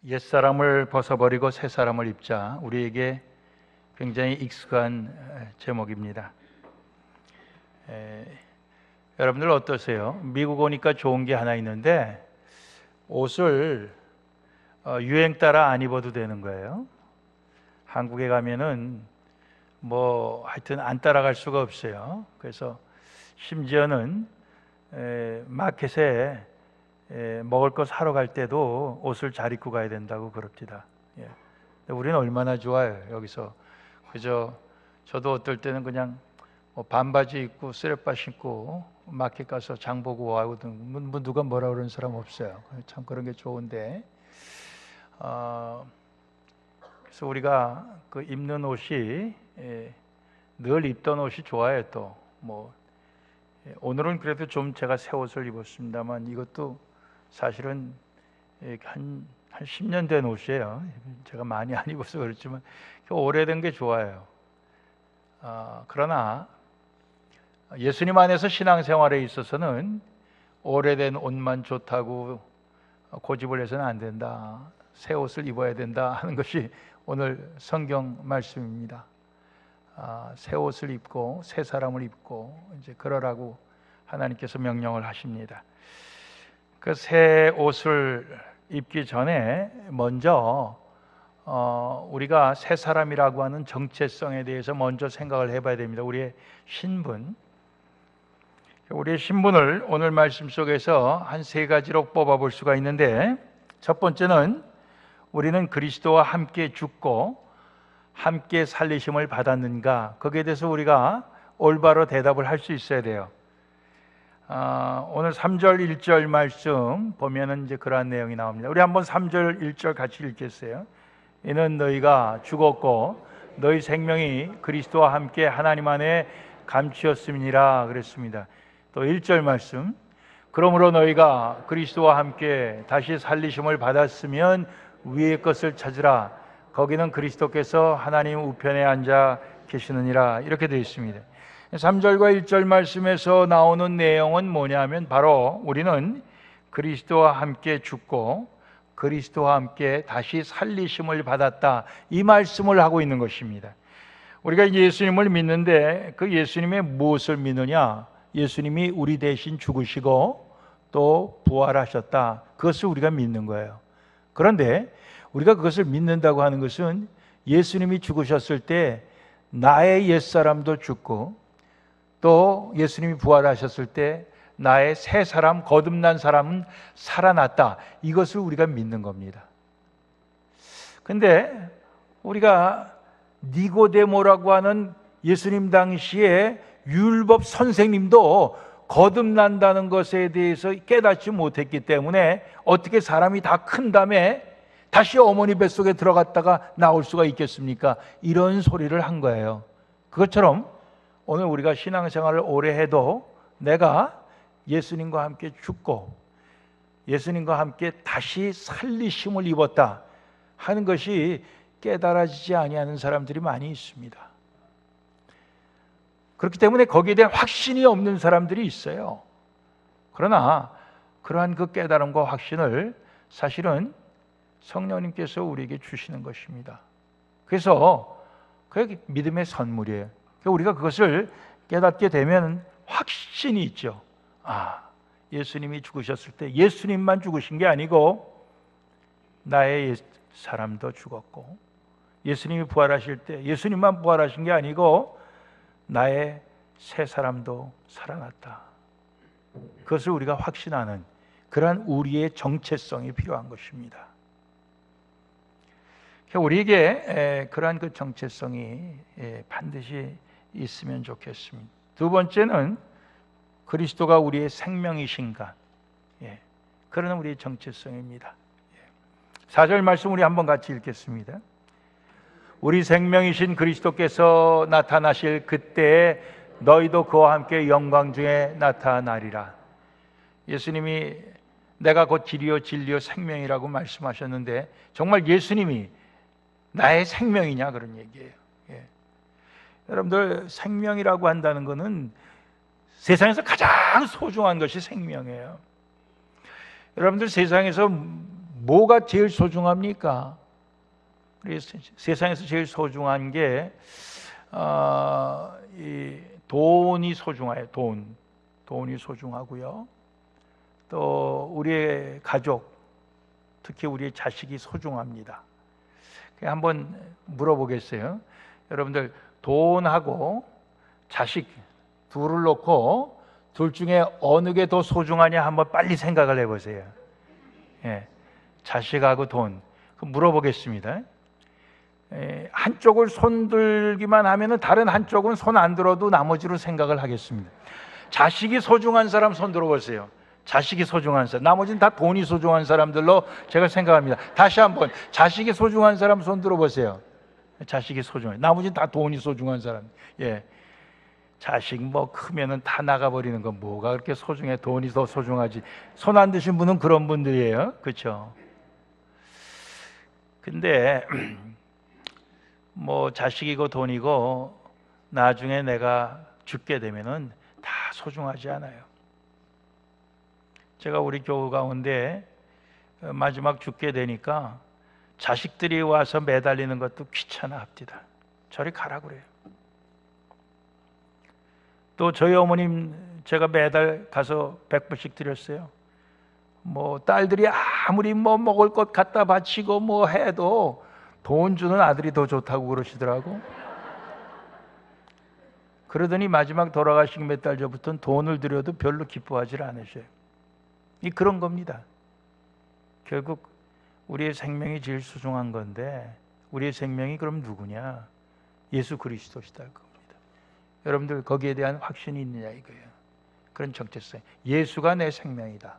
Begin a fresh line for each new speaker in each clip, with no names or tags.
옛사람을 벗어버리고 새사람을 입자, 우리에게 굉장히 익숙한 제목입니다. 여러분들 어떠세요? 미국 오니까 좋은 게 하나 있는데 옷을 유행 따라 안 입어도 되는 거예요. 한국에 가면은 하여튼 안 따라갈 수가 없어요. 그래서 심지어는 마켓에 먹을 거 사러 갈 때도 옷을 잘 입고 가야 된다고 그럽니다. 우리는 얼마나 좋아요. 여기서 그저 저도 어떨 때는 그냥 반바지 입고 쓰레빠 신고 마켓 가서 장 보고 와거든. 누가 뭐라 그러는 사람 없어요. 참 그런 게 좋은데, 그래서 우리가 그 입는 옷이 늘 입던 옷이 좋아요. 또 오늘은 그래도 좀 제가 새 옷을 입었습니다만 이것도 사실은 한 10년 된 옷이에요. 제가 많이 안 입어서 그렇지만 오래된 게 좋아요. 그러나 예수님 안에서 신앙생활에 있어서는 오래된 옷만 좋다고 고집을 해서는 안 된다. 새 옷을 입어야 된다 하는 것이 오늘 성경 말씀입니다. 새 옷을 입고 새 사람을 입고 이제 그러라고 하나님께서 명령을 하십니다. 그 새 옷을 입기 전에 먼저 우리가 새 사람이라고 하는 정체성에 대해서 먼저 생각을 해봐야 됩니다. 우리의 신분을 오늘 말씀 속에서 한 세 가지로 뽑아볼 수가 있는데, 첫 번째는 우리는 그리스도와 함께 죽고 함께 살리심을 받았는가, 거기에 대해서 우리가 올바로 대답을 할 수 있어야 돼요. 오늘 3절 1절 말씀 보면은 이제 그러한 내용이 나옵니다. 우리 한번 3절 1절 같이 읽겠어요. 이는 너희가 죽었고 너희 생명이 그리스도와 함께 하나님 안에 감추었음이니라 그랬습니다. 또 1절 말씀, 그러므로 너희가 그리스도와 함께 다시 살리심을 받았으면 위의 것을 찾으라. 거기는 그리스도께서 하나님 우편에 앉아 계시느니라. 이렇게 되어 있습니다. 3절과 1절 말씀에서 나오는 내용은 뭐냐면 바로 우리는 그리스도와 함께 죽고 그리스도와 함께 다시 살리심을 받았다, 이 말씀을 하고 있는 것입니다. 우리가 예수님을 믿는데 그 예수님의 무엇을 믿느냐? 예수님이 우리 대신 죽으시고 또 부활하셨다, 그것을 우리가 믿는 거예요. 그런데 우리가 그것을 믿는다고 하는 것은 예수님이 죽으셨을 때 나의 옛사람도 죽고 또 예수님이 부활하셨을 때 나의 새 사람, 거듭난 사람은 살아났다, 이것을 우리가 믿는 겁니다. 근데 우리가 니고데모라고 하는 예수님 당시에 율법 선생님도 거듭난다는 것에 대해서 깨닫지 못했기 때문에 어떻게 사람이 다 큰 다음에 다시 어머니 뱃속에 들어갔다가 나올 수가 있겠습니까? 이런 소리를 한 거예요. 그것처럼 오늘 우리가 신앙생활을 오래 해도 내가 예수님과 함께 죽고 예수님과 함께 다시 살리심을 입었다 하는 것이 깨달아지지 아니하는 사람들이 많이 있습니다. 그렇기 때문에 거기에 대한 확신이 없는 사람들이 있어요. 그러나 그러한 그 깨달음과 확신을 사실은 성령님께서 우리에게 주시는 것입니다. 그래서 그게 믿음의 선물이에요. 우리가 그것을 깨닫게 되면 확신이 있죠. 예수님이 죽으셨을 때 예수님만 죽으신 게 아니고 나의 사람도 죽었고, 예수님이 부활하실 때 예수님만 부활하신 게 아니고 나의 새 사람도 살아났다. 그것을 우리가 확신하는 그러한 우리의 정체성이 필요한 것입니다. 우리에게 그러한 그 정체성이 반드시 있으면 좋겠습니다. 두 번째는 그리스도가 우리의 생명이신가, 그러는 우리의 정체성입니다. 4절 말씀 우리 한번 같이 읽겠습니다. 우리 생명이신 그리스도께서 나타나실 그때에 너희도 그와 함께 영광 중에 나타나리라. 예수님이 내가 곧 길이요 진리요 생명이라고 말씀하셨는데 정말 예수님이 나의 생명이냐, 그런 얘기예요. 여러분들, 생명이라고 한다는 것은 세상에서 가장 소중한 것이 생명이에요. 여러분들, 세상에서 뭐가 제일 소중합니까? 우리 세상에서 제일 소중한 게 이 돈이 소중해요. 돈이 소중하고요. 또 우리의 가족, 특히 우리의 자식이 소중합니다. 한번 물어보겠어요. 여러분들 돈하고 자식 둘을 놓고 둘 중에 어느 게 더 소중하냐 한번 빨리 생각을 해보세요. 예, 자식하고 돈. 물어보겠습니다. 한쪽을 손들기만 하면은 다른 한쪽은 손 안 들어도 나머지로 생각을 하겠습니다. 자식이 소중한 사람 손 들어보세요. 자식이 소중한 사람, 나머지는 다 돈이 소중한 사람들로 제가 생각합니다. 다시 한번 자식이 소중한 사람 손 들어보세요. 자식이 소중해. 나머지는 다 돈이 소중한 사람. 예, 자식 뭐 크면은 다 나가버리는 건 뭐가 그렇게 소중해? 돈이 더 소중하지. 손 안 드신 분은 그런 분들이에요, 그렇죠? 근데 뭐 자식이고 돈이고 나중에 내가 죽게 되면은 다 소중하지 않아요. 제가 우리 교우 가운데 마지막 죽게 되니까 자식들이 와서 매달리는 것도 귀찮아 합디다. 저리 가라 그래요. 또 저희 어머님 제가 매달 가서 100불씩 드렸어요. 뭐 딸들이 아무리 뭐 먹을 것 갖다 바치고 뭐 해도 돈 주는 아들이 더 좋다고 그러시더라고. 그러더니 마지막 돌아가시기 몇 달 전부터는 돈을 드려도 별로 기뻐하지 않으셔요. 이 그런 겁니다. 결국 우리의 생명이 제일 소중한 건데 우리의 생명이 그럼 누구냐? 예수 그리스도시다 겁니다. 여러분들 거기에 대한 확신이 있느냐 이거예요. 그런 정체성. 예수가 내 생명이다.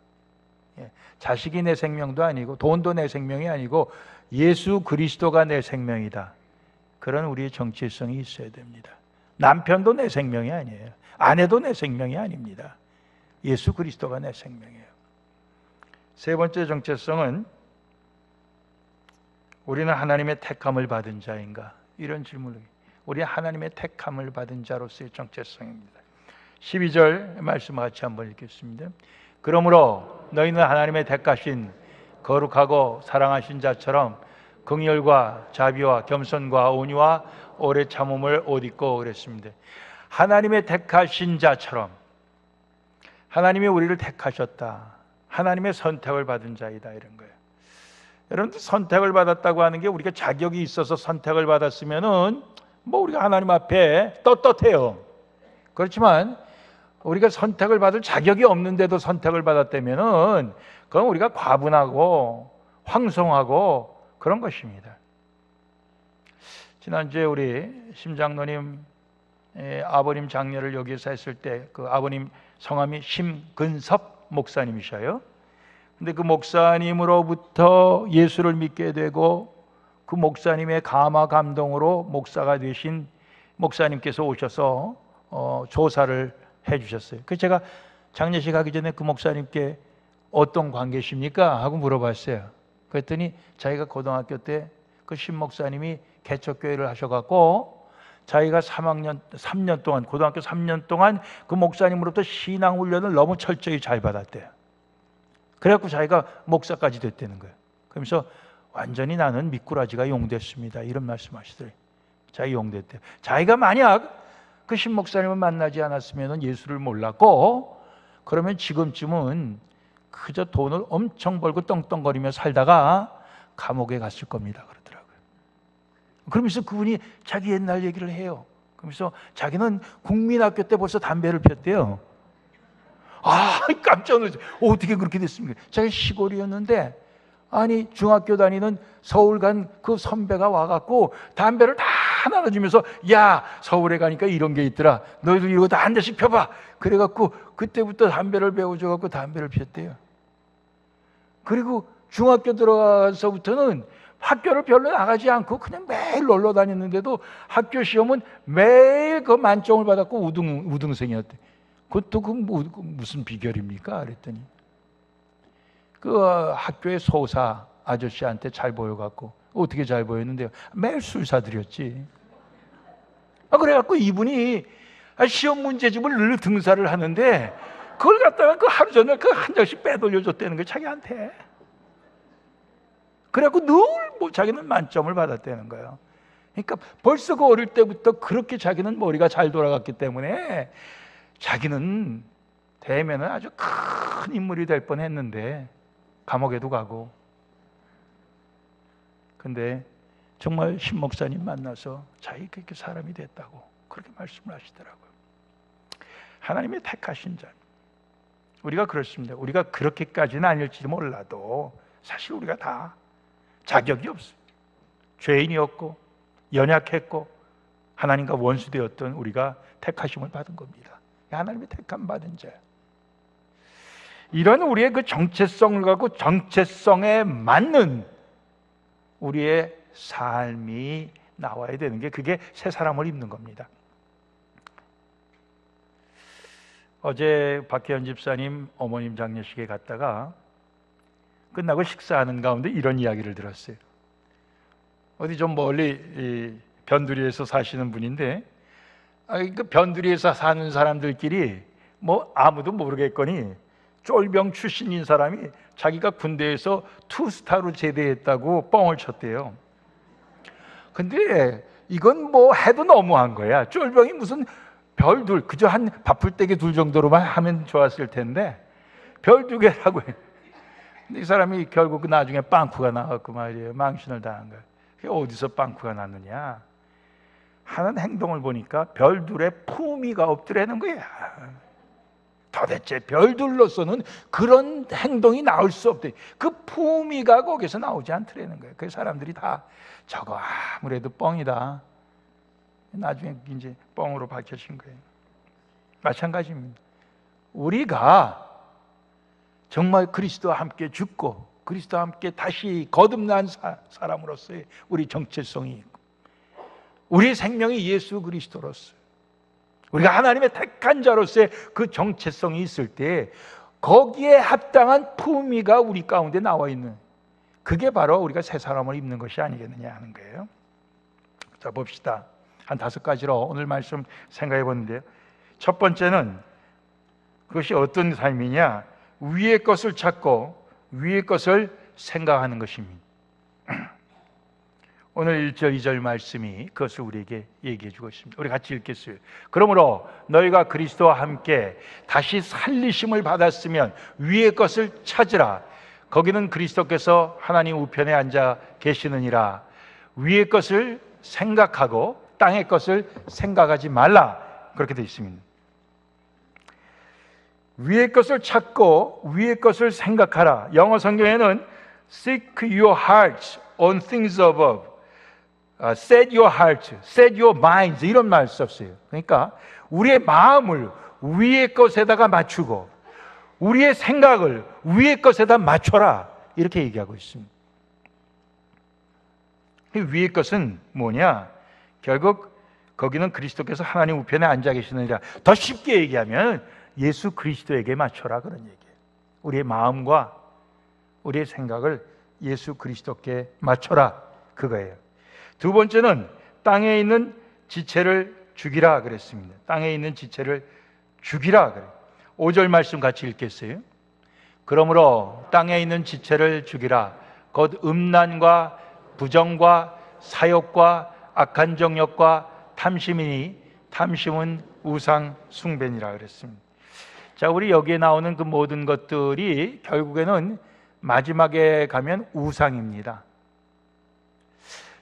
예, 자식이 내 생명도 아니고 돈도 내 생명이 아니고 예수 그리스도가 내 생명이다. 그런 우리의 정체성이 있어야 됩니다. 남편도 내 생명이 아니에요. 아내도 내 생명이 아닙니다. 예수 그리스도가 내 생명이에요. 세 번째 정체성은 우리는 하나님의 택함을 받은 자인가? 이런 질문을. 우리 하나님의 택함을 받은 자로서의 정체성입니다. 12절 말씀 같이 한번 읽겠습니다. 그러므로 너희는 하나님의 택하신 거룩하고 사랑하신 자처럼 긍휼과 자비와 겸손과 온유와 오래 참음을 옷 입고 그랬습니다. 하나님의 택하신 자처럼 하나님이 우리를 택하셨다. 하나님의 선택을 받은 자이다 이런 거예요. 여러분들 선택을 받았다고 하는 게 우리가 자격이 있어서 선택을 받았으면은 뭐 우리가 하나님 앞에 떳떳해요. 그렇지만 우리가 선택을 받을 자격이 없는데도 선택을 받았다면은 그건 우리가 과분하고 황송하고 그런 것입니다. 지난주에 우리 심장로님 아버님 장례를 여기서 했을 때 그 아버님 성함이 심근섭 목사님이셔요. 근데 그 목사님으로부터 예수를 믿게 되고 그 목사님의 감화 감동으로 목사가 되신 목사님께서 오셔서 조사를 해주셨어요. 그래서 제가 장례식 하기 전에 그 목사님께 어떤 관계십니까? 하고 물어봤어요. 그랬더니 자기가 고등학교 때 그 신 목사님이 개척교회를 하셔갖고 자기가 3년 동안 고등학교 3년 동안 그 목사님으로부터 신앙훈련을 너무 철저히 잘 받았대요. 그래갖고 자기가 목사까지 됐다는 거예요. 그러면서 완전히 나는 미꾸라지가 용됐습니다. 이런 말씀하시더래요. 자기 용됐대요. 자기가 만약 그 신 목사님을 만나지 않았으면 예수를 몰랐고 그러면 지금쯤은 그저 돈을 엄청 벌고 떵떵거리며 살다가 감옥에 갔을 겁니다. 그러더라고요. 그러면서 그분이 자기 옛날 얘기를 해요. 그러면서 자기는 국민학교 때 벌써 담배를 폈대요. 아, 깜짝 놀랐어요. 어떻게 그렇게 됐습니까? 자기 시골이었는데 아니 중학교 다니는 서울 간 그 선배가 와갖고 담배를 다 나눠주면서 야 서울에 가니까 이런 게 있더라. 너희도 이거 다 한 대씩 펴봐. 그래갖고 그때부터 담배를 배워줘갖고 담배를 폈대요. 그리고 중학교 들어가서부터는 학교를 별로 나가지 않고 그냥 매일 놀러 다녔는데도 학교 시험은 매일 그 만점을 받았고 우등생이었대. 그것도 무슨 비결입니까? 그랬더니 그 학교의 소사 아저씨한테 잘 보여갖고 어떻게 잘 보였는데요? 매일 술 사드렸지. 그래갖고 이분이 시험 문제집을 늘 등사를 하는데 그걸 갖다가 그 하루 전에 그 한 장씩 빼돌려줬다는 거예요, 자기한테. 그래갖고 늘 뭐 자기는 만점을 받았다는 거예요. 그러니까 벌써 그 어릴 때부터 그렇게 자기는 머리가 잘 돌아갔기 때문에 자기는 대면은 아주 큰 인물이 될 뻔했는데 감옥에도 가고. 근데 정말 신 목사님 만나서 자기 그렇게 사람이 됐다고 그렇게 말씀을 하시더라고요. 하나님의 택하신 자. 우리가 그렇습니다. 우리가 그렇게까지는 아닐지 몰라도 사실 우리가 다 자격이 없어요. 죄인이었고 연약했고 하나님과 원수되었던 우리가 택하심을 받은 겁니다. 하나님의 택함 받은 자. 이런 우리의 그 정체성을 갖고 정체성에 맞는 우리의 삶이 나와야 되는 게 그게 새 사람을 입는 겁니다. 어제 박혜연 집사님 어머님 장례식에 갔다가 끝나고 식사하는 가운데 이런 이야기를 들었어요. 어디 좀 멀리 변두리에서 사시는 분인데 그 변두리에서 사는 사람들끼리 뭐 아무도 모르겠거니 쫄병 출신인 사람이 자기가 군대에서 투스타로 제대했다고 뻥을 쳤대요. 근데 이건 뭐 해도 너무한 거야. 쫄병이 무슨 별둘, 그저 한 바풀떼기 둘 정도로만 하면 좋았을 텐데 별 두 개라고 해. 근데 이 사람이 결국 나중에 빵꾸가 나왔고 말이에요. 망신을 당한 거예요. 그게 어디서 빵꾸가 났느냐? 하는 행동을 보니까 별둘의 품위가 없더라는 거야. 도대체 별둘로서는 그런 행동이 나올 수 없대. 그 품위가 거기서 나오지 않더라는 거예요. 그 사람들이 다 저거 아무래도 뻥이다. 나중에 이제 뻥으로 밝혀진 거예요. 마찬가지입니다. 우리가 정말 그리스도와 함께 죽고 그리스도와 함께 다시 거듭난 사람으로서의 우리 정체성이 있고 우리의 생명이 예수 그리스도로서 우리가 하나님의 택한 자로서의 그 정체성이 있을 때 거기에 합당한 품위가 우리 가운데 나와 있는 그게 바로 우리가 새 사람을 입는 것이 아니겠느냐 하는 거예요. 자, 봅시다. 한 5가지로 오늘 말씀 생각해 보는데요. 첫 번째는 그것이 어떤 삶이냐? 위의 것을 찾고 위의 것을 생각하는 것입니다. 오늘 1절 2절 말씀이 그것을 우리에게 얘기해 주고 있습니다. 우리 같이 읽겠어요. 그러므로 너희가 그리스도와 함께 다시 살리심을 받았으면 위의 것을 찾으라. 거기는 그리스도께서 하나님 우편에 앉아 계시느니라. 위의 것을 생각하고 땅의 것을 생각하지 말라. 그렇게 되어 있습니다. 위의 것을 찾고 위의 것을 생각하라. 영어 성경에는 Seek your hearts on things above, Set your hearts, set your minds 이런 말 썼어요. 그러니까 우리의 마음을 위의 것에다가 맞추고 우리의 생각을 위의 것에다 맞춰라 이렇게 얘기하고 있습니다. 위의 것은 뭐냐? 결국 거기는 그리스도께서 하나님 우편에 앉아 계시느니라. 더 쉽게 얘기하면 예수 그리스도에게 맞춰라 그런 얘기예요. 우리의 마음과 우리의 생각을 예수 그리스도께 맞춰라 그거예요. 두 번째는 땅에 있는 지체를 죽이라 그랬습니다. 땅에 있는 지체를 죽이라 그래요. 5절 말씀 같이 읽겠어요. 그러므로 땅에 있는 지체를 죽이라. 곧 음란과 부정과 사욕과 악한 정욕과 탐심이니 탐심은 우상 숭배니라 그랬습니다. 자, 우리 여기에 나오는 그 모든 것들이 결국에는 마지막에 가면 우상입니다.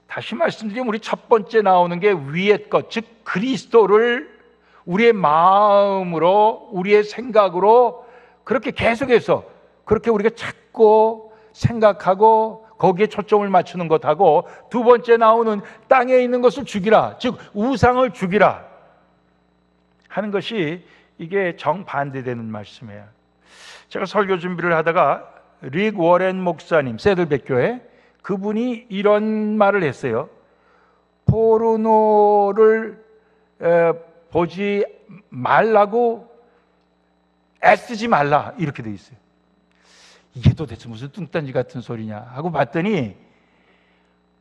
다시 말씀드리면 우리 첫 번째 나오는 게 위의 것, 즉 그리스도를 우리의 마음으로 우리의 생각으로 그렇게 계속해서 그렇게 우리가 찾고 생각하고 거기에 초점을 맞추는 것하고 두 번째 나오는 땅에 있는 것을 죽이라, 즉 우상을 죽이라 하는 것이 이게 정반대되는 말씀이에요. 제가 설교 준비를 하다가 릭 워렌 목사님, 세들백교회 그분이 이런 말을 했어요. 포르노를 보지 말라고 애쓰지 말라 이렇게 돼 있어요. 이게 도대체 무슨 뚱딴지 같은 소리냐 하고 봤더니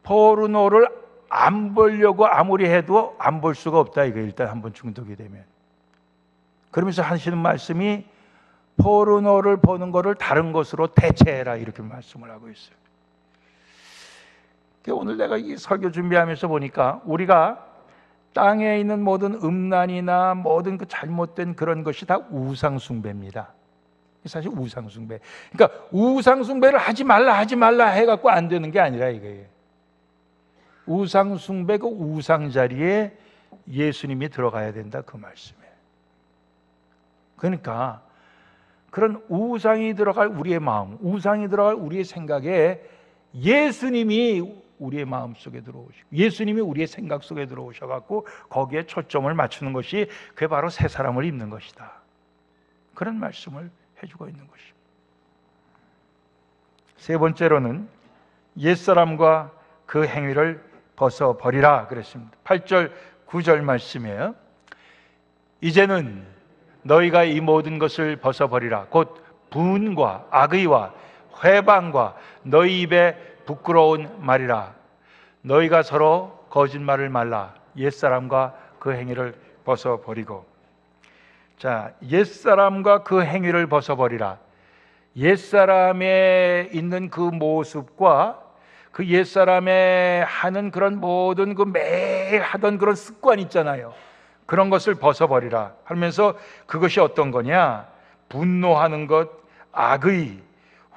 포르노를 안 보려고 아무리 해도 안 볼 수가 없다 이거 일단 한번 중독이 되면. 그러면서 하시는 말씀이 포르노를 보는 것을 다른 것으로 대체해라 이렇게 말씀을 하고 있어요. 오늘 내가 이 설교 준비하면서 보니까 우리가 땅에 있는 모든 음란이나 모든 그 잘못된 그런 것이 다 우상숭배입니다. 사실 우상숭배. 그러니까 우상숭배를 하지 말라 해갖고 안 되는 게 아니라 이거예요. 우상숭배 그 우상 자리에 예수님이 들어가야 된다 그 말씀이에요. 그러니까 그런 우상이 들어갈 우리의 마음, 우상이 들어갈 우리의 생각에 예수님이 우리의 마음 속에 들어오시고 예수님이 우리의 생각 속에 들어오셔갖고 거기에 초점을 맞추는 것이 그게 바로 새 사람을 입는 것이다. 그런 말씀을 해주고 있는 것입니다. 세 번째로는 옛사람과 그 행위를 벗어버리라 그랬습니다. 8절 9절 말씀이에요. 이제는 너희가 이 모든 것을 벗어버리라. 곧 분과 악의와 회방과 너희 입에 부끄러운 말이라. 너희가 서로 거짓말을 말라. 옛사람과 그 행위를 벗어버리고. 자, 옛사람과 그 행위를 벗어버리라. 옛사람에 있는 그 모습과 그 옛사람에 하는 그런 모든 그 매일 하던 그런 습관 있잖아요. 그런 것을 벗어버리라 하면서 그것이 어떤 거냐? 분노하는 것, 악의,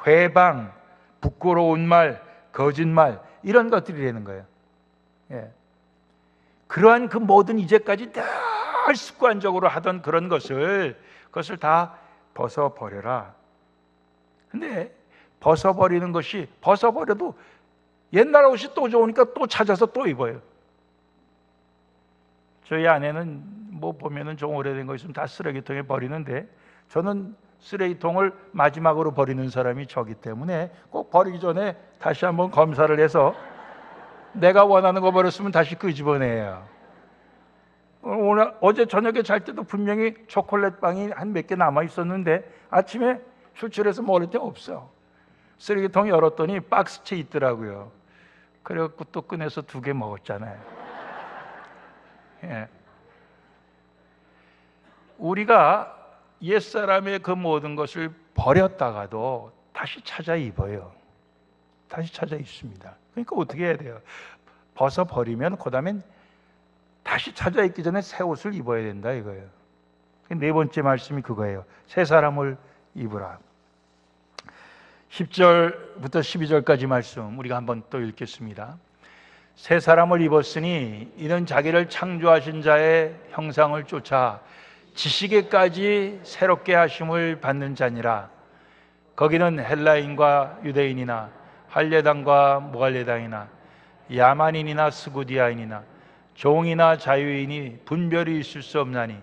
회방, 부끄러운 말, 거짓말 이런 것들이라는 거예요. 예. 그러한 그 모든 이제까지 늘 습관적으로 하던 그런 그것을 다 벗어버려라. 근데 벗어버리는 것이 벗어버려도 옛날 옷이 또 좋으니까 또 찾아서 또 입어요. 저희 아내는 뭐 보면은 좀 오래된 거 있으면 다 쓰레기통에 버리는데 저는 쓰레기통을 마지막으로 버리는 사람이 저기 때문에 꼭 버리기 전에 다시 한번 검사를 해서 내가 원하는 거 버렸으면 다시 끄집어내요. 어제 저녁에 잘 때도 분명히 초콜릿 빵이 한 몇 개 남아 있었는데 아침에 출출해서 먹을 때 없어. 쓰레기통 열었더니 박스채 있더라고요. 그래갖고 또 꺼내서 2개 먹었잖아요. 예. 우리가 옛사람의 그 모든 것을 버렸다가도 다시 찾아 입어요. 다시 찾아 입습니다. 그러니까 어떻게 해야 돼요? 벗어버리면 그 다음엔 다시 찾아 입기 전에 새 옷을 입어야 된다 이거예요. 네 번째 말씀이 그거예요. 새 사람을 입으라. 10절부터 12절까지 말씀 우리가 한번 또 읽겠습니다. 새 사람을 입었으니 이는 자기를 창조하신 자의 형상을 쫓아 지식에까지 새롭게 하심을 받는 자니라. 거기는 헬라인과 유대인이나 할례당과 무할례당이나 야만인이나 스구디아인이나 종이나 자유인이 분별이 있을 수 없나니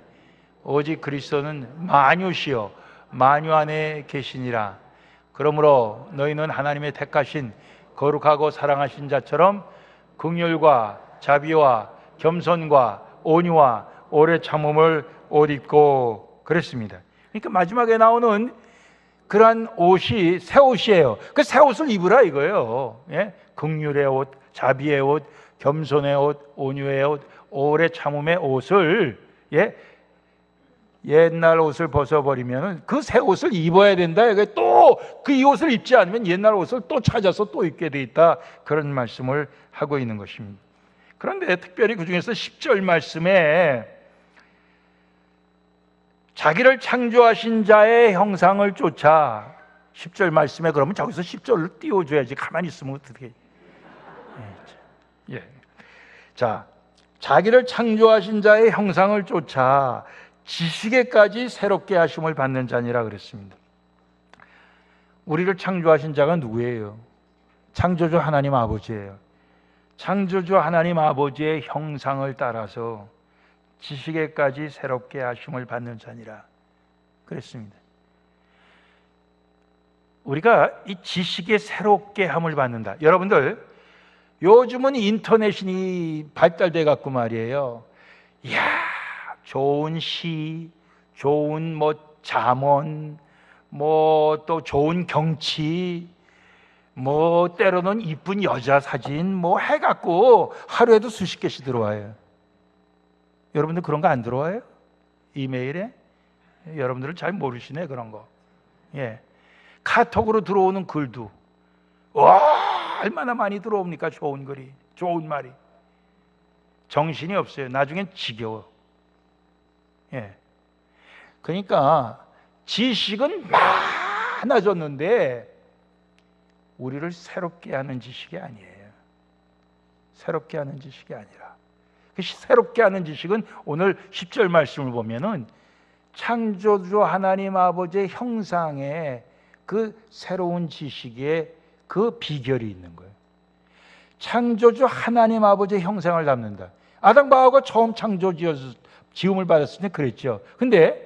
오직 그리스도는 만유시요 만유 안에 계시니라. 그러므로 너희는 하나님의 택하신 거룩하고 사랑하신 자처럼 긍휼과 자비와 겸손과 온유와 오래 참음을 옷 입고 그랬습니다. 그러니까 마지막에 나오는 그러한 옷이 새 옷이에요. 그 새 옷을 입으라 이거예요. 예? 긍휼의 옷, 자비의 옷, 겸손의 옷, 온유의 옷, 오래 참음의 옷을 옛날 옷을 벗어버리면 그 새 옷을 입어야 된다. 또 그 이 옷을 입지 않으면 옛날 옷을 또 찾아서 또 입게 돼 있다. 그런 말씀을 하고 있는 것입니다. 그런데 특별히 그 중에서 10절 말씀에 자기를 창조하신 자의 형상을 쫓아 10절 말씀에 그러면 저기서 10절을 띄워줘야지. 가만히 있으면 어떻게 자, 자기를 창조하신 자의 형상을 쫓아 지식에까지 새롭게 하심을 받는 자니라 그랬습니다. 우리를 창조하신 자가 누구예요? 창조주 하나님 아버지예요. 창조주 하나님 아버지의 형상을 따라서 지식에까지 새롭게 하심을 받는 자니라 그랬습니다. 우리가 이 지식에 새롭게 함을 받는다. 여러분들 요즘은 인터넷이 발달돼 갖고 말이에요. 이야, 좋은 시, 좋은 뭐 잠언, 뭐 또 좋은 경치, 뭐 때로는 이쁜 여자 사진 뭐 해갖고 하루에도 수십 개씩 들어와요. 여러분들 그런 거 안 들어와요? 이메일에? 여러분들은 잘 모르시네 그런 거. 예, 카톡으로 들어오는 글도 와 얼마나 많이 들어옵니까? 좋은 글이, 좋은 말이. 정신이 없어요. 나중엔 지겨워. 예. 그러니까 지식은 많아졌는데 우리를 새롭게 하는 지식이 아니에요. 새롭게 하는 지식이 아니라, 그 새롭게 하는 지식은 오늘 10절 말씀을 보면은 창조주 하나님 아버지의 형상에 그 새로운 지식에 그 비결이 있는 거예요. 창조주 하나님 아버지의 형상을 담는다. 아담과 하와가 처음 지음을 받았을 때 그랬죠. 근데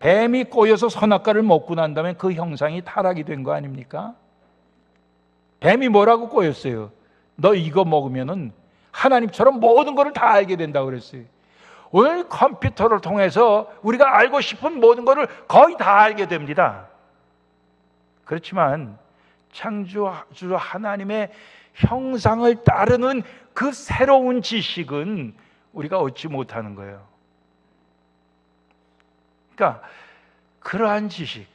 뱀이 꼬여서 선악과를 먹고 난 다음에 그 형상이 타락이 된 거 아닙니까? 뱀이 뭐라고 꼬였어요? 너 이거 먹으면은 하나님처럼 모든 것을 다 알게 된다고 그랬어요. 오늘 컴퓨터를 통해서 우리가 알고 싶은 모든 것을 거의 다 알게 됩니다. 그렇지만 창조주 하나님의 형상을 따르는 그 새로운 지식은 우리가 얻지 못하는 거예요. 그러니까 그러한 지식,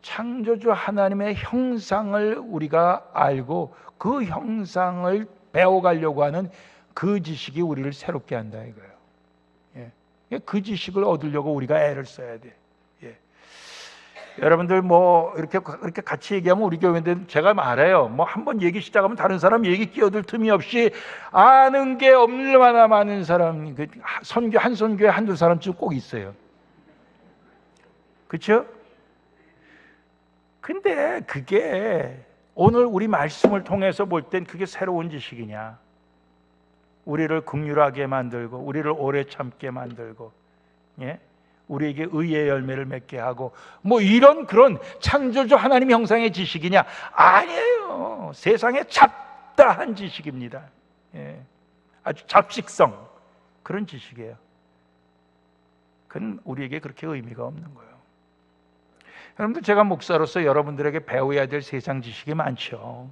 창조주 하나님의 형상을 우리가 알고 그 형상을 배워가려고 하는 그 지식이 우리를 새롭게 한다 이거예요. 그 지식을 얻으려고 우리가 애를 써야 돼. 여러분들 뭐 이렇게 같이 얘기하면 우리 교회인데 제가 말해요. 뭐 한번 얘기 시작하면 다른 사람 얘기 끼어들 틈이 없이 아는 게 얼마나 많은 사람, 선교 한 선교에 한두 사람쯤 꼭 있어요. 그렇죠? 근데 그게 오늘 우리 말씀을 통해서 볼 땐 그게 새로운 지식이냐? 우리를 긍휼하게 만들고 우리를 오래 참게 만들고, 우리에게 의의 열매를 맺게 하고 뭐 이런 그런 창조주 하나님 형상의 지식이냐? 아니에요. 세상에 잡다한 지식입니다. 아주 잡식성 그런 지식이에요. 그건 우리에게 그렇게 의미가 없는 거예요. 여러분들, 제가 목사로서 여러분들에게 배워야 될 세상 지식이 많죠.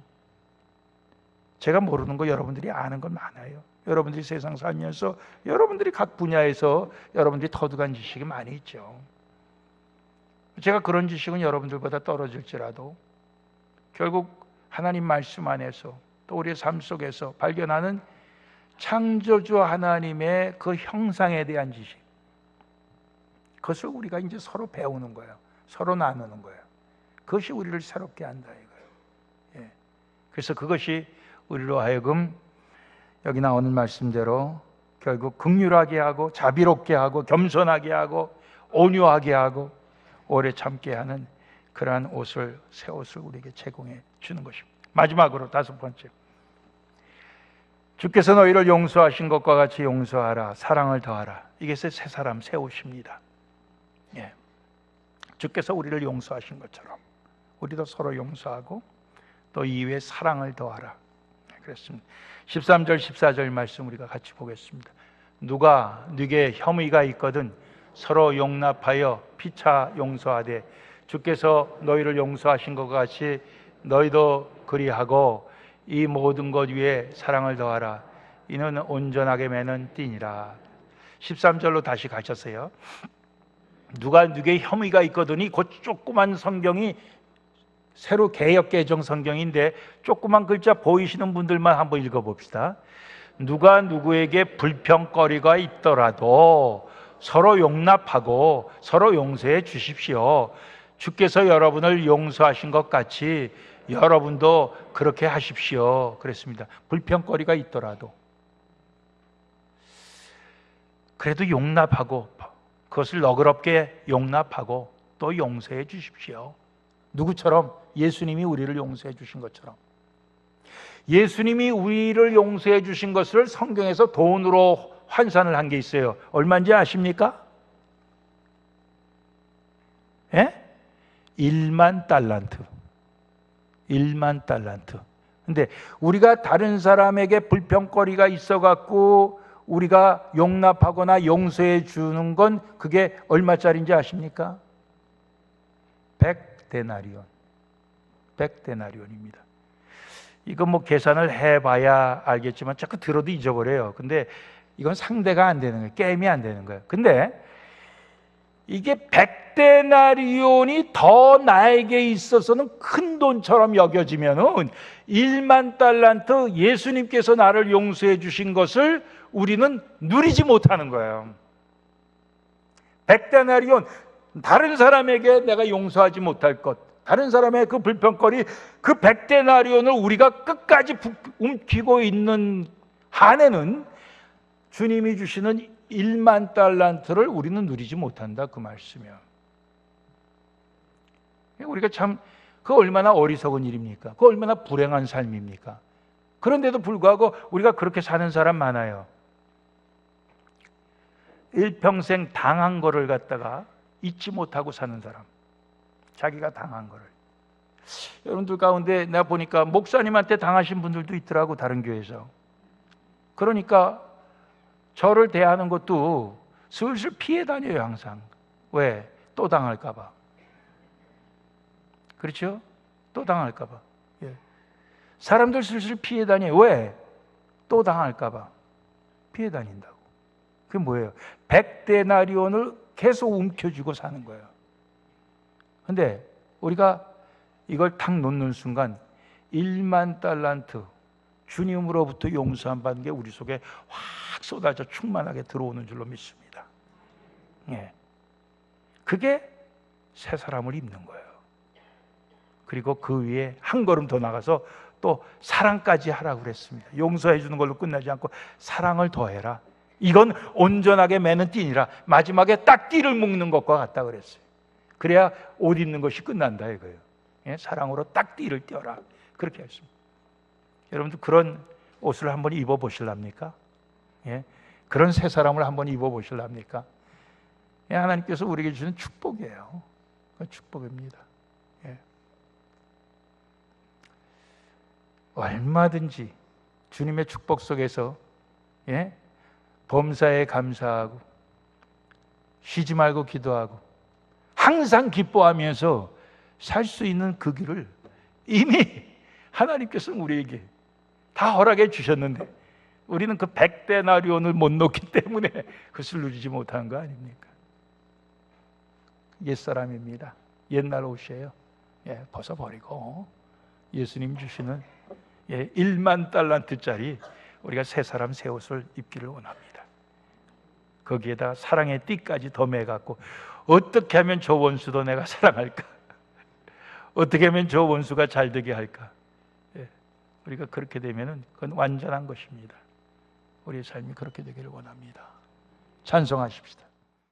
제가 모르는 거 여러분들이 아는 건 많아요. 여러분들이 세상 살면서 여러분들이 각 분야에서 여러분들이 터득한 지식이 많이 있죠. 제가 그런 지식은 여러분들보다 떨어질지라도 결국 하나님 말씀 안에서 또 우리의 삶 속에서 발견하는 창조주 하나님의 그 형상에 대한 지식, 그것을 우리가 이제 서로 배우는 거예요. 서로 나누는 거예요. 그것이 우리를 새롭게 한다 이거예요. 그래서 그것이 우리로 하여금 여기 나오는 말씀대로 결국 긍휼하게 하고 자비롭게 하고 겸손하게 하고 온유하게 하고 오래 참게 하는 그러한 옷을, 새 옷을 우리에게 제공해 주는 것입니다. 마지막으로 다섯 번째, 주께서 너희를 용서하신 것과 같이 용서하라. 사랑을 더하라. 이게 새 사람, 새 옷입니다. 주께서 우리를 용서하신 것처럼 우리도 서로 용서하고 또 이외에 사랑을 더하라. 그랬습니다. 13절 14절 말씀 우리가 같이 보겠습니다. 누가 네게 혐의가 있거든 서로 용납하여 피차 용서하되 주께서 너희를 용서하신 것 같이 너희도 그리하고 이 모든 것 위에 사랑을 더하라. 이는 온전하게 매는 띠니라. 13절로 다시 가셨어요. 누가 누구의 혐의가 있거든이, 그 조그만 성경이 새로 개역 개정 성경인데 조그만 글자 보이시는 분들만 한번 읽어봅시다. 누가 누구에게 불평거리가 있더라도 서로 용납하고 서로 용서해 주십시오. 주께서 여러분을 용서하신 것 같이 여러분도 그렇게 하십시오. 그랬습니다. 불평거리가 있더라도 그래도 용납하고 그것을 너그럽게 용납하고 또 용서해 주십시오. 누구처럼? 예수님이 우리를 용서해 주신 것처럼. 예수님이 우리를 용서해 주신 것을 성경에서 돈으로 환산을 한 게 있어요. 얼마인지 아십니까? 1만 달란트. 1만 달란트. 근데 우리가 다른 사람에게 불평거리가 있어갖고 우리가 용납하거나 용서해 주는 건 그게 얼마짜리인지 아십니까? 100데나리온. 100데나리온입니다. 이거 뭐 계산을 해봐야 알겠지만 자꾸 들어도 잊어버려요. 근데 이건 상대가 안 되는 거예요. 게임이 안 되는 거예요. 근데 이게 100데나리온이 더 나에게 있어서는 큰 돈처럼 여겨지면은 1만 달란트 예수님께서 나를 용서해 주신 것을 우리는 누리지 못하는 거예요. 100데나리온, 다른 사람에게 내가 용서하지 못할 것, 다른 사람의 그 불평거리, 그 100데나리온을 우리가 끝까지 움키고 있는 한에는 주님이 주시는 1만 달란트를 우리는 누리지 못한다, 그 말씀이요. 우리가 참 그 얼마나 어리석은 일입니까? 그 얼마나 불행한 삶입니까? 그런데도 불구하고 우리가 그렇게 사는 사람 많아요. 일평생 당한 거를 갖다가 잊지 못하고 사는 사람, 자기가 당한 거를. 여러분들 가운데 내가 보니까 목사님한테 당하신 분들도 있더라고, 다른 교회에서. 그러니까 저를 대하는 것도 슬슬 피해 다녀요, 항상. 왜? 또 당할까 봐. 그렇죠? 또 당할까 봐. 예. 사람들 슬슬 피해 다녀요. 왜? 또 당할까 봐. 피해 다닌다고. 그게 뭐예요? 100데나리온을 계속 움켜쥐고 사는 거예요. 근데 우리가 이걸 탁 놓는 순간 1만 달란트 주님으로부터 용서함 받는 게 우리 속에 확 쏟아져 충만하게 들어오는 줄로 믿습니다. 예. 그게 새 사람을 입는 거예요. 그리고 그 위에 한 걸음 더 나가서 또 사랑까지 하라고 그랬습니다. 용서해 주는 걸로 끝나지 않고 사랑을 더해라. 이건 온전하게 매는 띠니라. 마지막에 딱 띠를 묶는 것과 같다 그랬어요. 그래야 옷 입는 것이 끝난다 이거예요. 예? 사랑으로 딱 띠를 띄어라. 그렇게 했습니다. 여러분들 그런 옷을 한번 입어 보실랍니까? 예? 그런 새 사람을 한번 입어 보실랍니까? 예, 하나님께서 우리에게 주는 축복이에요. 축복입니다. 예. 얼마든지 주님의 축복 속에서 예? 범사에 감사하고 쉬지 말고 기도하고 항상 기뻐하면서 살 수 있는 그 길을 이미 하나님께서 우리에게 다 허락해 주셨는데 우리는 그 100데나리온을 못 놓기 때문에 그것을 누리지 못한 거 아닙니까? 옛사람입니다. 옛날 옷이에요. 예, 벗어버리고 예수님 주시는 1만 달란트짜리 우리가 새 사람 새 옷을 입기를 원합니다. 거기에다 사랑의 띠까지 더 매갖고 어떻게 하면 저 원수도 내가 사랑할까? 어떻게 하면 저 원수가 잘 되게 할까? 예, 우리가 그렇게 되면은 그건 완전한 것입니다. 우리의 삶이 그렇게 되기를 원합니다. 찬송하십시다.